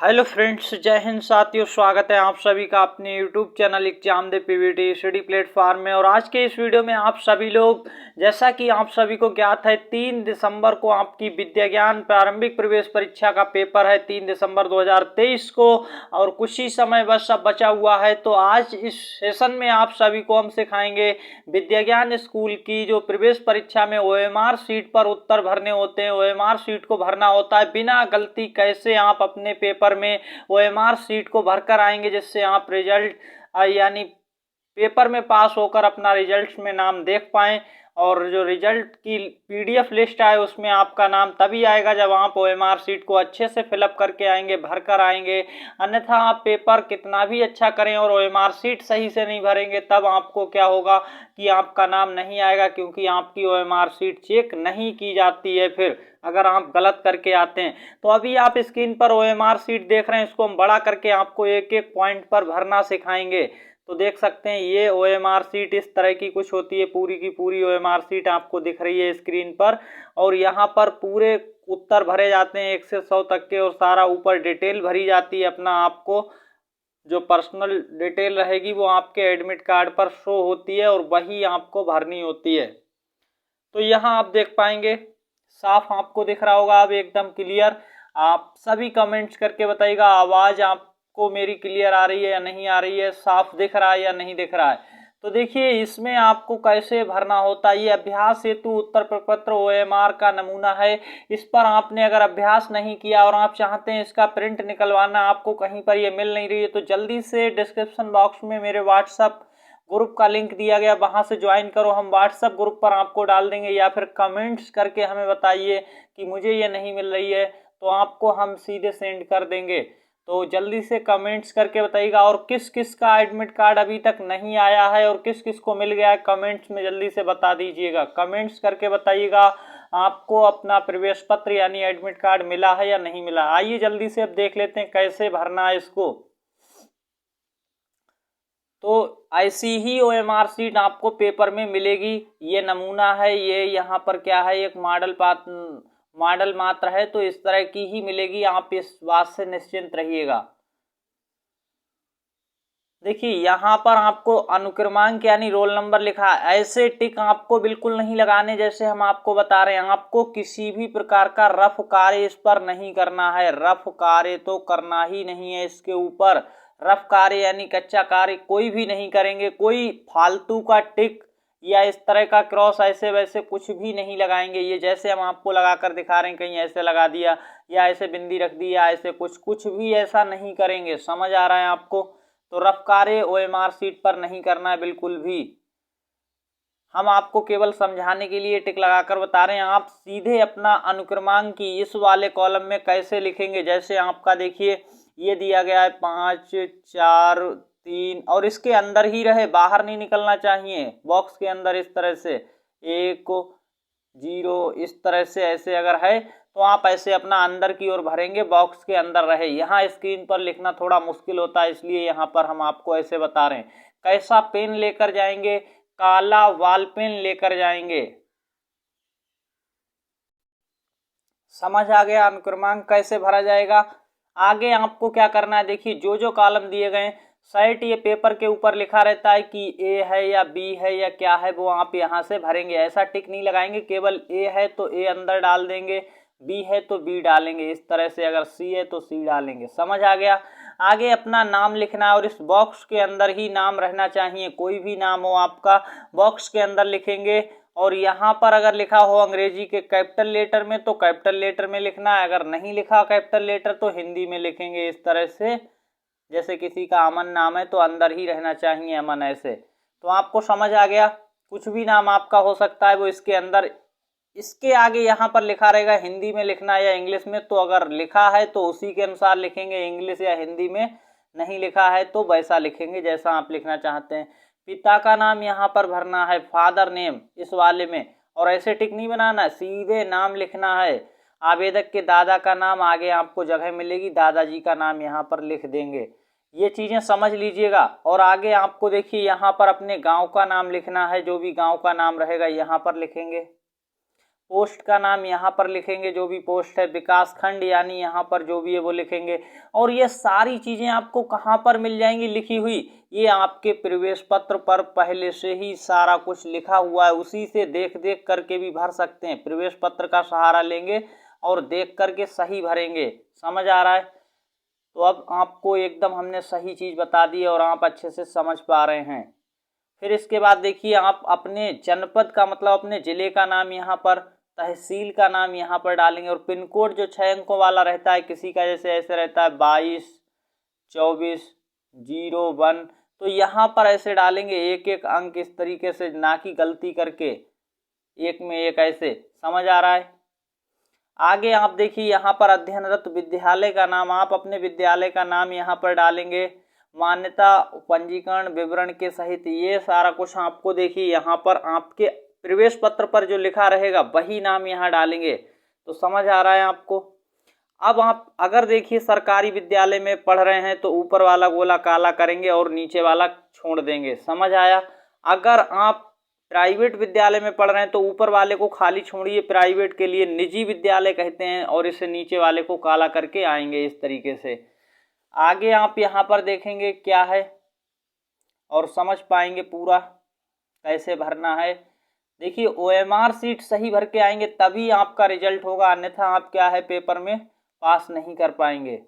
Hello friends, जय हिंद साथियों। स्वागत है आप सभी का अपने यूट्यूब चैनल एग्जाम दे पीवीटी स्टडी प्लेटफॉर्म में। और आज के इस वीडियो में आप सभी लोग, जैसा कि आप सभी को ज्ञात है, 3 दिसंबर को आपकी विद्या ज्ञान प्रारंभिक प्रवेश परीक्षा का पेपर है, 3 दिसंबर 2023 को। और कुछ ही समय बस अब बचा हुआ है। तो आज इस सेशन में आप सभी को हम सिखाएंगे विद्या ज्ञान स्कूल की जो प्रवेश परीक्षा में ओएमआर सीट पर उत्तर भरने होते हैं। ओएमआर सीट को भरना होता है बिना गलती, कैसे आप अपने पेपर में ओएमआर सीट को भरकर आएंगे जिससे आप रिजल्ट यानी पेपर में पास होकर अपना रिजल्ट में नाम देख पाएं। और जो रिजल्ट की पीडीएफ लिस्ट आए उसमें आपका नाम तभी आएगा जब आप ओएमआर सीट को अच्छे से फिलअप करके आएंगे, भरकर आएंगे। अन्यथा आप पेपर कितना भी अच्छा करें और ओएमआर सीट सही से नहीं भरेंगे, तब आपको क्या होगा कि आपका नाम नहीं आएगा, क्योंकि आपकी ओएमआर सीट चेक नहीं की जाती है फिर अगर आप गलत करके आते हैं। तो अभी आप स्क्रीन पर ओएमआर सीट देख रहे हैं, इसको हम बड़ा करके आपको एक एक पॉइंट पर भरना सिखाएंगे। तो देख सकते हैं ये ओएमआर सीट इस तरह की कुछ होती है। पूरी की पूरी ओएमआर सीट आपको दिख रही है स्क्रीन पर। और यहाँ पर पूरे उत्तर भरे जाते हैं 1 से 100 तक के, और सारा ऊपर डिटेल भरी जाती है। अपना आपको जो पर्सनल डिटेल रहेगी वो आपके एडमिट कार्ड पर शो होती है और वही आपको भरनी होती है। तो यहाँ आप देख पाएंगे, साफ आपको दिख रहा होगा अब एकदम क्लियर। आप सभी कमेंट्स करके बताइएगा आवाज आपको मेरी क्लियर आ रही है या नहीं आ रही है, साफ दिख रहा है या नहीं दिख रहा है। तो देखिए इसमें आपको कैसे भरना होता है। ये अभ्यास हेतु उत्तर प्रपत्र ओएमआर का नमूना है। इस पर आपने अगर अभ्यास नहीं किया और आप चाहते हैं इसका प्रिंट निकलवाना, आपको कहीं पर ये मिल नहीं रही है, तो जल्दी से डिस्क्रिप्शन बॉक्स में मेरे व्हाट्सएप ग्रुप का लिंक दिया गया, वहां से ज्वाइन करो। हम व्हाट्सएप ग्रुप पर आपको डाल देंगे, या फिर कमेंट्स करके हमें बताइए कि मुझे ये नहीं मिल रही है, तो आपको हम सीधे सेंड कर देंगे। तो जल्दी से कमेंट्स करके बताइएगा। और किस किस का एडमिट कार्ड अभी तक नहीं आया है और किस किस को मिल गया है, कमेंट्स में जल्दी से बता दीजिएगा। कमेंट्स करके बताइएगा आपको अपना प्रवेश पत्र यानी एडमिट कार्ड मिला है या नहीं मिला। आइए जल्दी से अब देख लेते हैं कैसे भरना है इसको। तो ऐसी ही ओएमआर सीट आपको पेपर में मिलेगी। ये नमूना है, ये यहाँ पर क्या है, एक मॉडल मात्र है, तो इस तरह की ही मिलेगी। आप इस बात से निश्चिंत रहिएगा। देखिए यहाँ पर आपको अनुक्रमांक यानी रोल नंबर लिखा है। ऐसे टिक आपको बिल्कुल नहीं लगाने जैसे हम आपको बता रहे हैं। आपको किसी भी प्रकार का रफ कार्य इस पर नहीं करना है। रफ कार्य तो करना ही नहीं है इसके ऊपर। रफ कार्य यानी कच्चा कार्य कोई भी नहीं करेंगे। कोई फालतू का टिक या इस तरह का क्रॉस ऐसे वैसे कुछ भी नहीं लगाएंगे। ये जैसे हम आपको लगा कर दिखा रहे हैं, कहीं ऐसे लगा दिया या ऐसे बिंदी रख दी या ऐसे कुछ भी ऐसा नहीं करेंगे। समझ आ रहा है आपको? तो रफ कार्य ओएमआर सीट पर नहीं करना है बिल्कुल भी। हम आपको केवल समझाने के लिए टिक लगाकर बता रहे हैं। आप सीधे अपना अनुक्रमांक की इस वाले कॉलम में कैसे लिखेंगे, जैसे आपका देखिए ये दिया गया है 5 4 3, और इसके अंदर ही रहे, बाहर नहीं निकलना चाहिए। बॉक्स के अंदर इस तरह से 1 0 इस तरह से ऐसे अगर है तो आप ऐसे अपना अंदर की ओर भरेंगे, बॉक्स के अंदर रहे। यहाँ स्क्रीन पर लिखना थोड़ा मुश्किल होता है, इसलिए यहाँ पर हम आपको ऐसे बता रहे हैं। कैसा पेन लेकर जाएंगे? काला वाल पेन लेकर जाएंगे। समझ आ गया अनुक्रमांक कैसे भरा जाएगा? आगे आपको क्या करना है, देखिए जो कॉलम दिए गए सेट, ये पेपर के ऊपर लिखा रहता है कि ए है या बी है या क्या है, वो आप यहाँ से भरेंगे। ऐसा टिक नहीं लगाएंगे, केवल ए है तो ए अंदर डाल देंगे, बी है तो बी डालेंगे, इस तरह से। अगर सी है तो सी डालेंगे। समझ आ गया? आगे अपना नाम लिखना है और इस बॉक्स के अंदर ही नाम रहना चाहिए। कोई भी नाम हो आपका बॉक्स के अंदर लिखेंगे। और यहाँ पर अगर लिखा हो अंग्रेजी के कैपिटल लेटर में तो कैपिटल लेटर में लिखना है। अगर नहीं लिखा कैपिटल लेटर तो हिंदी में लिखेंगे इस तरह से। जैसे किसी का अमन नाम है तो अंदर ही रहना चाहिए अमन, ऐसे। तो आपको समझ आ गया? कुछ भी नाम आपका हो सकता है वो इसके अंदर, इसके आगे यहाँ पर लिखा रहेगा हिंदी में लिखना है या इंग्लिश में। तो अगर लिखा है तो उसी के अनुसार लिखेंगे, इंग्लिश या हिंदी में। नहीं लिखा है तो वैसा लिखेंगे जैसा आप लिखना चाहते हैं। पिता का नाम यहाँ पर भरना है, फादर नेम इस वाले में। और ऐसे टिक नहीं बनाना, सीधे नाम लिखना है। आवेदक के दादा का नाम आगे आपको जगह मिलेगी, दादाजी का नाम यहाँ पर लिख देंगे। ये चीज़ें समझ लीजिएगा। और आगे आपको देखिए यहाँ पर अपने गांव का नाम लिखना है। जो भी गांव का नाम रहेगा यहाँ पर लिखेंगे। पोस्ट का नाम यहाँ पर लिखेंगे, जो भी पोस्ट है, विकास खंड यानी यहाँ पर जो भी है वो लिखेंगे। और ये सारी चीज़ें आपको कहाँ पर मिल जाएंगी लिखी हुई, ये आपके प्रवेश पत्र पर पहले से ही सारा कुछ लिखा हुआ है, उसी से देख देख करके भी भर सकते हैं। प्रवेश पत्र का सहारा लेंगे और देख करके सही भरेंगे। समझ आ रहा है? तो अब आपको एकदम हमने सही चीज़ बता दी और आप अच्छे से समझ पा रहे हैं। फिर इसके बाद देखिए, आप अपने जनपद का मतलब अपने ज़िले का नाम यहाँ पर, तहसील का नाम यहाँ पर डालेंगे और पिन कोड जो 6 अंकों वाला रहता है, किसी का जैसे ऐसे रहता है 222401, तो यहाँ पर ऐसे डालेंगे एक एक अंक इस तरीके से, ना कि गलती करके एक में एक ऐसे। समझ आ रहा है? आगे आप देखिए यहाँ पर अध्ययनरत विद्यालय का नाम, आप अपने विद्यालय का नाम यहाँ पर डालेंगे, मान्यता पंजीकरण विवरण के सहित। ये सारा कुछ आपको देखिए यहाँ पर आपके प्रवेश पत्र पर जो लिखा रहेगा वही नाम यहाँ डालेंगे। तो समझ आ रहा है आपको? अब आप अगर देखिए सरकारी विद्यालय में पढ़ रहे हैं तो ऊपर वाला गोला काला करेंगे और नीचे वाला छोड़ देंगे। समझ आया? अगर आप प्राइवेट विद्यालय में पढ़ रहे हैं तो ऊपर वाले को खाली छोड़िए, प्राइवेट के लिए निजी विद्यालय कहते हैं, और इसे नीचे वाले को काला करके आएंगे इस तरीके से। आगे आप यहाँ पर देखेंगे क्या है और समझ पाएंगे पूरा कैसे भरना है। देखिए OMR सीट सही भर के आएंगे तभी आपका रिजल्ट होगा, अन्यथा आप क्या है पेपर में पास नहीं कर पाएंगे।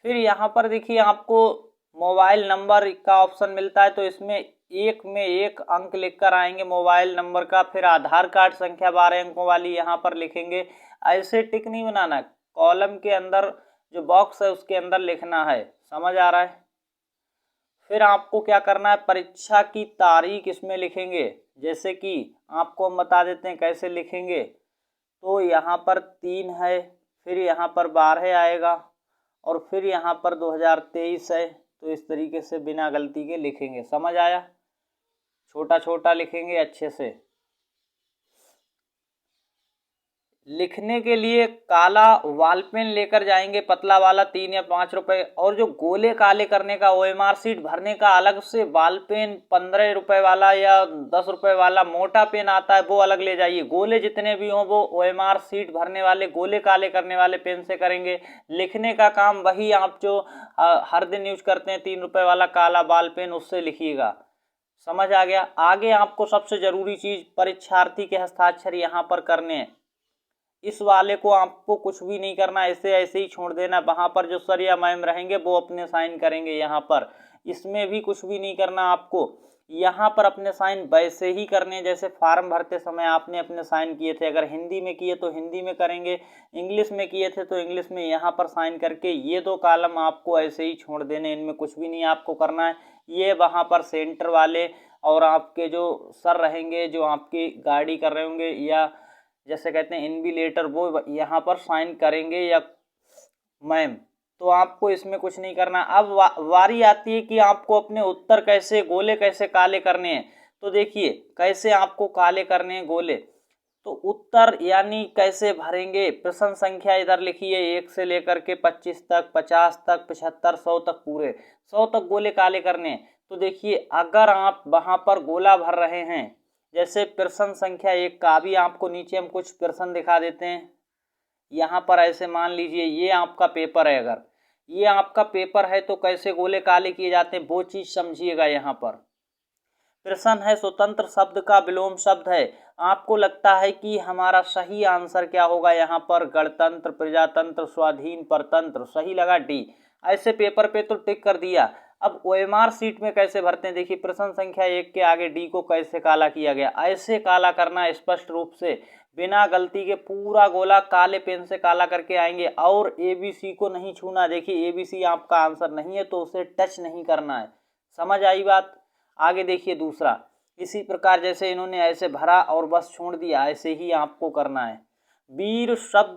फिर यहाँ पर देखिए आपको मोबाइल नंबर का ऑप्शन मिलता है, तो इसमें एक में एक अंक लिखकर आएंगे मोबाइल नंबर का। फिर आधार कार्ड संख्या 12 अंकों वाली यहाँ पर लिखेंगे। ऐसे टिक नहीं बनाना, कॉलम के अंदर जो बॉक्स है उसके अंदर लिखना है। समझ आ रहा है? फिर आपको क्या करना है, परीक्षा की तारीख इसमें लिखेंगे। जैसे कि आपको हम बता देते हैं कैसे लिखेंगे। तो यहाँ पर 3 है, फिर यहाँ पर 12 आएगा और फिर यहाँ पर 2023 है। तो इस तरीके से बिना गलती के लिखेंगे। समझ आया? छोटा छोटा लिखेंगे अच्छे से। लिखने के लिए काला वाल पेन लेकर जाएंगे, पतला वाला, 3 या 5 रुपए। और जो गोले काले करने का OMR सीट भरने का अलग से वाल पेन 15 रुपए वाला या 10 रुपए वाला मोटा पेन आता है, वो अलग ले जाइए। गोले जितने भी हों वो OMR सीट भरने वाले गोले काले करने वाले पेन से करेंगे। लिखने का काम वही आप जो हर दिन यूज करते हैं 3 रुपए वाला काला वाल पेन, उससे लिखिएगा। समझ आ गया? आगे आपको सबसे जरूरी चीज परीक्षार्थी के हस्ताक्षर यहाँ पर करने हैं। इस वाले को आपको कुछ भी नहीं करना, ऐसे ऐसे ही छोड़ देना। वहां पर जो सर या मैम रहेंगे वो अपने साइन करेंगे यहाँ पर। इसमें भी कुछ भी नहीं करना आपको, यहाँ पर अपने साइन वैसे ही करने जैसे फॉर्म भरते समय आपने अपने साइन किए थे। अगर हिंदी में किए तो हिंदी में करेंगे, इंग्लिश में किए थे तो इंग्लिश में यहाँ पर साइन करके ये 2 कॉलम आपको ऐसे ही छोड़ देने, इनमें कुछ भी नहीं आपको करना है। ये वहाँ पर सेंटर वाले और आपके जो सर रहेंगे जो आपकी गाड़ी कर रहे होंगे या जैसे कहते हैं इन्विलेटर, वो यहाँ पर साइन करेंगे या मैम। तो आपको इसमें कुछ नहीं करना। अब वारी आती है कि आपको अपने उत्तर कैसे गोले कैसे काले करने हैं। तो देखिए कैसे आपको काले करने हैं गोले। तो उत्तर यानी कैसे भरेंगे, प्रश्न संख्या इधर लिखिए 1 से लेकर के 25 तक, 50 तक, 75, 100 तक, पूरे 100 तक गोले काले करने हैं। तो देखिए अगर आप वहाँ पर गोला भर रहे हैं, जैसे प्रश्न संख्या 1 का, अभी आपको नीचे हम कुछ प्रश्न दिखा देते हैं। यहाँ पर ऐसे मान लीजिए ये आपका पेपर है, अगर ये आपका पेपर है तो कैसे गोले काले किए जाते हैं वो चीज समझिएगा। यहाँ पर प्रश्न है स्वतंत्र शब्द का विलोम शब्द है। आपको लगता है कि हमारा सही आंसर क्या होगा, यहाँ पर गणतंत्र, प्रजातंत्र, स्वाधीन, परतंत्र। सही लगा डी। ऐसे पेपर पे तो टिक कर दिया। अब OMR सीट में कैसे भरते हैं, देखिए प्रश्न संख्या 1 के आगे डी को कैसे काला किया गया, ऐसे काला करना स्पष्ट रूप से बिना गलती के। पूरा गोला काले पेन से काला करके आएंगे और ABC को नहीं छूना। देखिए ABC आपका आंसर नहीं है तो उसे टच नहीं करना है। समझ आई बात? आगे देखिए दूसरा, इसी प्रकार जैसे इन्होंने ऐसे भरा और बस छोड़ दिया, ऐसे ही आपको करना है। वीर शब्द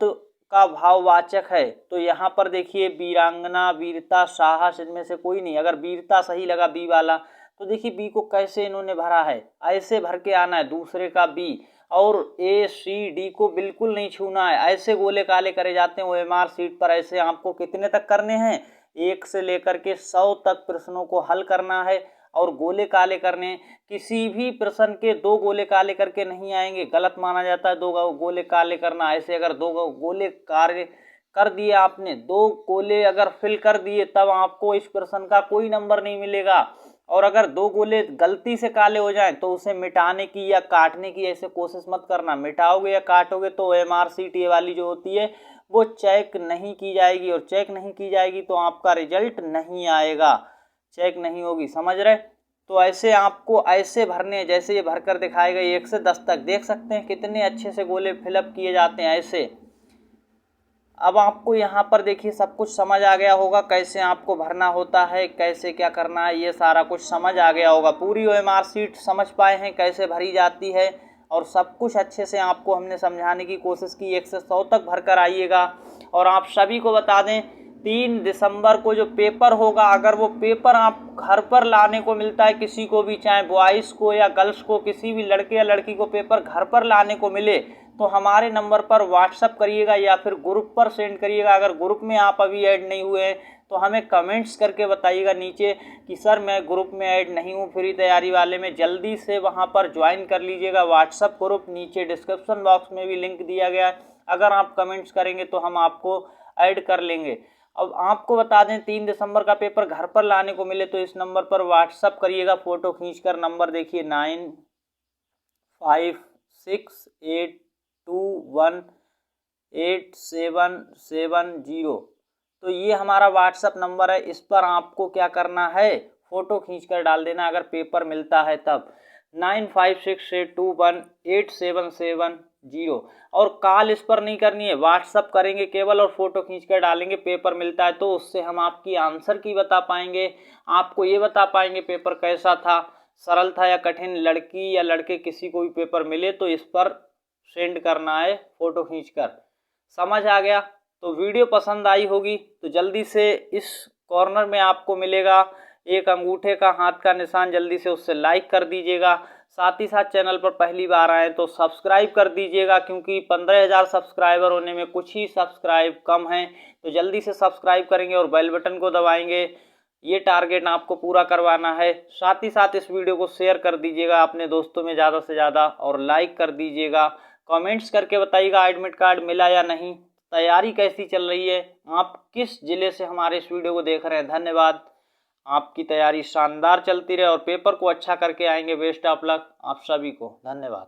का भाववाचक है, तो यहाँ पर देखिए वीरांगना, वीरता, साहस, इनमें से कोई नहीं। अगर वीरता सही लगा बी वाला, तो देखिए बी को कैसे इन्होंने भरा है, ऐसे भर के आना है दूसरे का बी। और ACD को बिल्कुल नहीं छूना है, ऐसे गोले काले करे जाते हैं OMR सीट पर। ऐसे आपको कितने तक करने हैं, 1 से लेकर के 100 तक प्रश्नों को हल करना है और गोले काले करने। किसी भी प्रश्न के 2 गोले काले करके नहीं आएंगे, गलत माना जाता है 2 गोले काले करना। ऐसे अगर 2 गोले कार्य कर दिए आपने, 2 गोले अगर फिल कर दिए, तब आपको इस प्रश्न का कोई नंबर नहीं मिलेगा। और अगर 2 गोले गलती से काले हो जाएं तो उसे मिटाने की या काटने की ऐसे कोशिश मत करना। मिटाओगे या काटोगे तो OMR शीट ये वाली जो होती है वो चेक नहीं की जाएगी, और चेक नहीं की जाएगी तो आपका रिजल्ट नहीं आएगा, चेक नहीं होगी। समझ रहे? तो ऐसे आपको ऐसे भरने, जैसे ये भरकर दिखाएगा 1 से 10 तक, देख सकते हैं कितने अच्छे से गोले फिलअप किए जाते हैं ऐसे। अब आपको यहाँ पर देखिए सब कुछ समझ आ गया होगा, कैसे आपको भरना होता है, कैसे क्या करना है, ये सारा कुछ समझ आ गया होगा। पूरी OMR शीट समझ पाए हैं कैसे भरी जाती है, और सब कुछ अच्छे से आपको हमने समझाने की कोशिश की। 1 से 100 तक भर कर आइएगा। और आप सभी को बता दें 3 दिसंबर को जो पेपर होगा, अगर वो पेपर आप घर पर लाने को मिलता है किसी को भी, चाहे बॉयज़ को या गर्ल्स को, किसी भी लड़के या लड़की को पेपर घर पर लाने को मिले, तो हमारे नंबर पर व्हाट्सअप करिएगा या फिर ग्रुप पर सेंड करिएगा। अगर ग्रुप में आप अभी ऐड नहीं हुए हैं तो हमें कमेंट्स करके बताइएगा नीचे कि सर मैं ग्रुप में ऐड नहीं हूँ फ्री तैयारी वाले में, जल्दी से वहाँ पर ज्वाइन कर लीजिएगा व्हाट्सअप ग्रुप। नीचे डिस्क्रिप्शन बॉक्स में भी लिंक दिया गया है, अगर आप कमेंट्स करेंगे तो हम आपको ऐड कर लेंगे। अब आपको बता दें 3 दिसंबर का पेपर घर पर लाने को मिले तो इस नंबर पर व्हाट्सअप करिएगा फ़ोटो खींचकर। नंबर देखिए 9568218770। तो ये हमारा व्हाट्सअप नंबर है, इस पर आपको क्या करना है, फ़ोटो खींचकर डाल देना अगर पेपर मिलता है तब। 9568218770। और कॉल इस पर नहीं करनी है, व्हाट्सअप करेंगे केवल और फ़ोटो खींचकर डालेंगे। पेपर मिलता है तो उससे हम आपकी आंसर की बता पाएंगे, आपको ये बता पाएंगे पेपर कैसा था, सरल था या कठिन। लड़की या लड़के किसी को भी पेपर मिले तो इस पर सेंड करना है फ़ोटो खींचकर। समझ आ गया? तो वीडियो पसंद आई होगी तो जल्दी से इस कॉर्नर में आपको मिलेगा एक अंगूठे का हाथ का निशान, जल्दी से उससे लाइक कर दीजिएगा। साथ ही साथ चैनल पर पहली बार आए तो सब्सक्राइब कर दीजिएगा, क्योंकि 15,000 सब्सक्राइबर होने में कुछ ही सब्सक्राइब कम हैं, तो जल्दी से सब्सक्राइब करेंगे और बेल बटन को दबाएंगे। ये टारगेट आपको पूरा करवाना है। साथ ही साथ इस वीडियो को शेयर कर दीजिएगा अपने दोस्तों में ज़्यादा से ज़्यादा, और लाइक कर दीजिएगा। कमेंट्स करके बताइएगा एडमिट कार्ड मिला या नहीं, तैयारी कैसी चल रही है, आप किस ज़िले से हमारे इस वीडियो को देख रहे हैं। धन्यवाद। आपकी तैयारी शानदार चलती रहे और पेपर को अच्छा करके आएंगे। बेस्ट ऑफ लक आप सभी को। धन्यवाद।